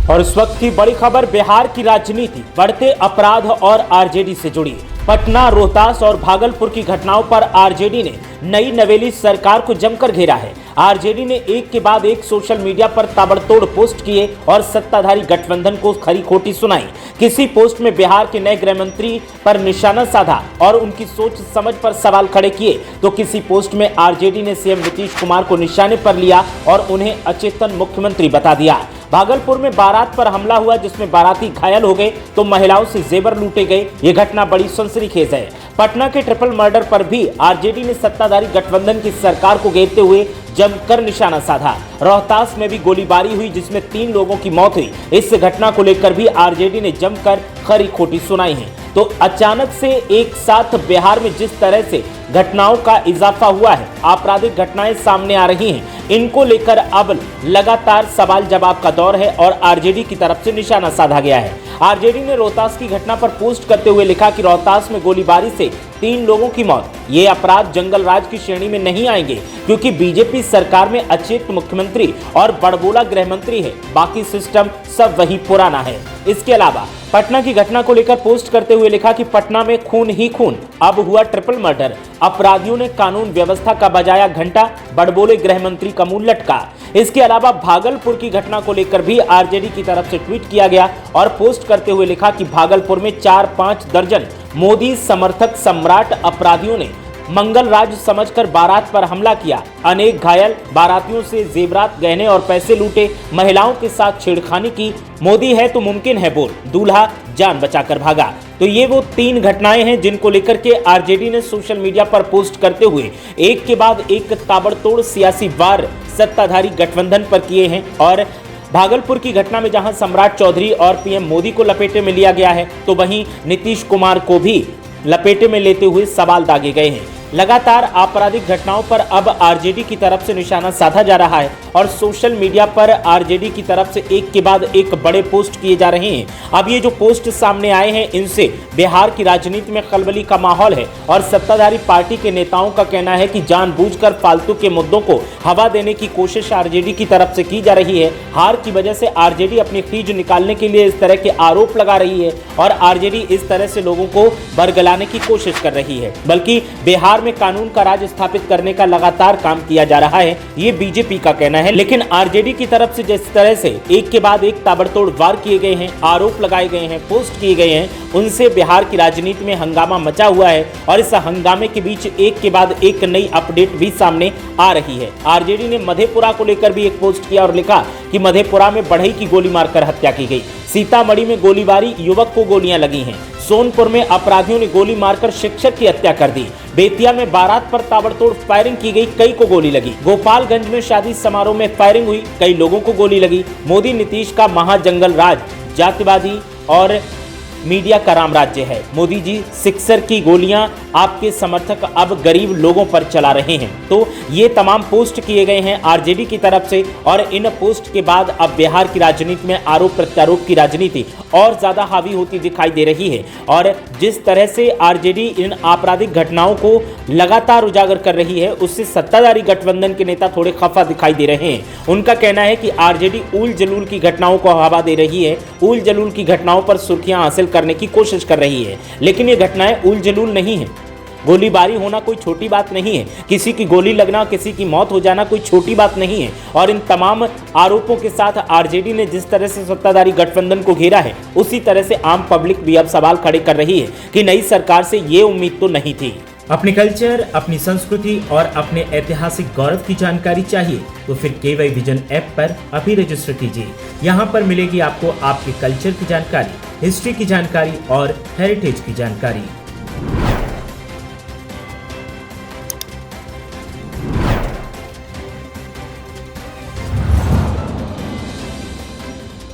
और इस वक्त की बड़ी खबर बिहार की राजनीति, बढ़ते अपराध और आरजेडी से जुड़ी। पटना, रोहतास और भागलपुर की घटनाओं पर आरजेडी ने नई नवेली सरकार को जमकर घेरा है। आरजेडी ने एक के बाद एक सोशल मीडिया पर ताबड़तोड़ पोस्ट किए और सत्ताधारी गठबंधन को खरी खोटी सुनाई। किसी पोस्ट में बिहार के नए गृह मंत्री पर निशाना साधा और उनकी सोच समझ पर सवाल खड़े किए, तो किसी पोस्ट में आरजेडी ने सीएम नीतीश कुमार को निशाने पर लिया और उन्हें अचेतन मुख्यमंत्री बता दिया। भागलपुर में बारात पर हमला हुआ, जिसमें बाराती घायल हो गए तो महिलाओं से जेवर लूटे गए। ये घटना बड़ी सनसनीखेज है। पटना के ट्रिपल मर्डर पर भी आरजेडी ने सत्ताधारी गठबंधन की सरकार को घेरते हुए जमकर निशाना साधा। रोहतास में भी गोलीबारी हुई, जिसमें 3 लोगों की मौत हुई। इस घटना को लेकर भी आरजेडी ने जमकर खरी खोटी सुनाई है। तो अचानक से एक साथ बिहार में जिस तरह से घटनाओं का इजाफा हुआ है, आपराधिक घटनाएं सामने आ रही हैं, इनको लेकर अब लगातार सवाल जवाब का दौर है और आरजेडी की तरफ से निशाना साधा गया है। आरजेडी ने रोहतास की घटना पर पोस्ट करते हुए लिखा कि रोहतास में गोलीबारी से 3 लोगों की मौत। ये अपराध जंगल राज की श्रेणी में नहीं आएंगे, क्योंकि बीजेपी सरकार में अचेत मुख्यमंत्री और बड़बोला गृह मंत्री है। बाकी सिस्टम सब वही पुराना है। इसके अलावा पटना की घटना को लेकर पोस्ट करते हुए लिखा कि पटना में खून ही खून, अब हुआ ट्रिपल मर्डर। अपराधियों ने कानून व्यवस्था का बजाया घंटा, बड़बोले गृह मंत्री का मुंह लटका। इसके अलावा भागलपुर की घटना को लेकर भी आरजेडी की तरफ से ट्वीट किया गया और पोस्ट करते हुए लिखा कि भागलपुर में 4-5 दर्जन मोदी समर्थक सम्राट अपराधियों ने मंगल राज समझकर बारात पर हमला किया। अनेक घायल, बारातियों से जेवरात, गहने और पैसे लूटे, महिलाओं के साथ छेड़खानी की। मोदी है तो मुमकिन है बोल, दूल्हा जान बचाकर भागा। तो ये वो 3 घटनाएं हैं जिनको लेकर के आरजेडी ने सोशल मीडिया पर पोस्ट करते हुए एक के बाद एक ताबड़तोड़ सियासी वार सत्ताधारी गठबंधन पर किए हैं। और भागलपुर की घटना में जहां सम्राट चौधरी और पीएम मोदी को लपेटे में लिया गया है, तो वहीं नीतीश कुमार को भी लपेटे में लेते हुए सवाल दागे गए हैं। लगातार आपराधिक घटनाओं पर अब आरजेडी की तरफ से निशाना साधा जा रहा है और सोशल मीडिया पर आरजेडी की तरफ से एक के बाद एक बड़े पोस्ट किए जा रहे हैं। अब ये जो पोस्ट सामने आए हैं, इनसे बिहार की राजनीति में खलबली का माहौल है और सत्ताधारी पार्टी के नेताओं का कहना है कि जानबूझकर फालतू के मुद्दों को हवा देने की कोशिश आरजेडी की तरफ से की जा रही है। हार की वजह से आरजेडी अपनी खींच निकालने के लिए इस तरह के आरोप लगा रही है और आरजेडी इस तरह से लोगों को बरगलाने की कोशिश कर रही है। बल्कि बिहार में कानून का राज स्थापित करने का लगातार काम किया जा रहा है, ये बीजेपी का कहना है। लेकिन आरजेडी की तरफ से जिस तरह से एक के बाद एक ताबड़तोड़ वार किए गए हैं, आरोप लगाए गए हैं, पोस्ट किए गए हैं, उनसे बिहार की राजनीति में हंगामा मचा हुआ है और इस हंगामे के बीच एक के बाद एक नई अपडेट भी सामने आ रही है। आरजेडी ने मधेपुरा को लेकर भी एक पोस्ट किया और लिखा कि मधेपुरा में बढ़ई की गोली मारकर हत्या की गई। सीतामढ़ी में गोलीबारी, युवक को गोलियां लगी हैं। सोनपुर में अपराधियों ने गोली मारकर शिक्षक की हत्या कर दी। बेतिया में बारात पर ताबड़तोड़ फायरिंग की गई, कई को गोली लगी। गोपालगंज में शादी समारोह में फायरिंग हुई, कई लोगों को गोली लगी। मोदी नीतीश का महाजंगल राज, जातिवादी और मीडिया का राम राज्य है। मोदी जी सिक्सर की गोलियां आपके समर्थक अब गरीब लोगों पर चला रहे हैं। तो ये तमाम पोस्ट किए गए हैं आरजेडी की तरफ से और इन पोस्ट के बाद अब बिहार की राजनीति में आरोप प्रत्यारोप की राजनीति और ज्यादा हावी होती दिखाई दे रही है। और जिस तरह से आरजेडी इन आपराधिक घटनाओं को लगातार उजागर कर रही है, उससे सत्ताधारी गठबंधन के नेता थोड़े खफा दिखाई दे रहे हैं। उनका कहना है कि आरजेडी उल जलूल की घटनाओं को हवा दे रही है, उल जलूल की घटनाओं पर सुर्खियां हासिल करने की कोशिश कर रही है। लेकिन ये घटनाएं उल जलूल नहीं है। गोलीबारी होना कोई छोटी बात नहीं है, किसी की गोली लगना, किसी की मौत हो जाना कोई छोटी बात नहीं है। और इन तमाम आरोपों के साथ आरजेडी ने जिस तरह से सत्ताधारी गठबंधन को घेरा है, उसी तरह से आम पब्लिक भी अब सवाल खड़े कर रही है कि नई सरकार से ये उम्मीद तो नहीं थी। अपने कल्चर, अपनी संस्कृति और अपने ऐतिहासिक गौरव की जानकारी चाहिए तो फिर केवाई विजन ऐप पर अभी रजिस्टर कीजिए। यहाँ पर मिलेगी आपको आपके कल्चर की जानकारी, हिस्ट्री की जानकारी और हेरिटेज की जानकारी।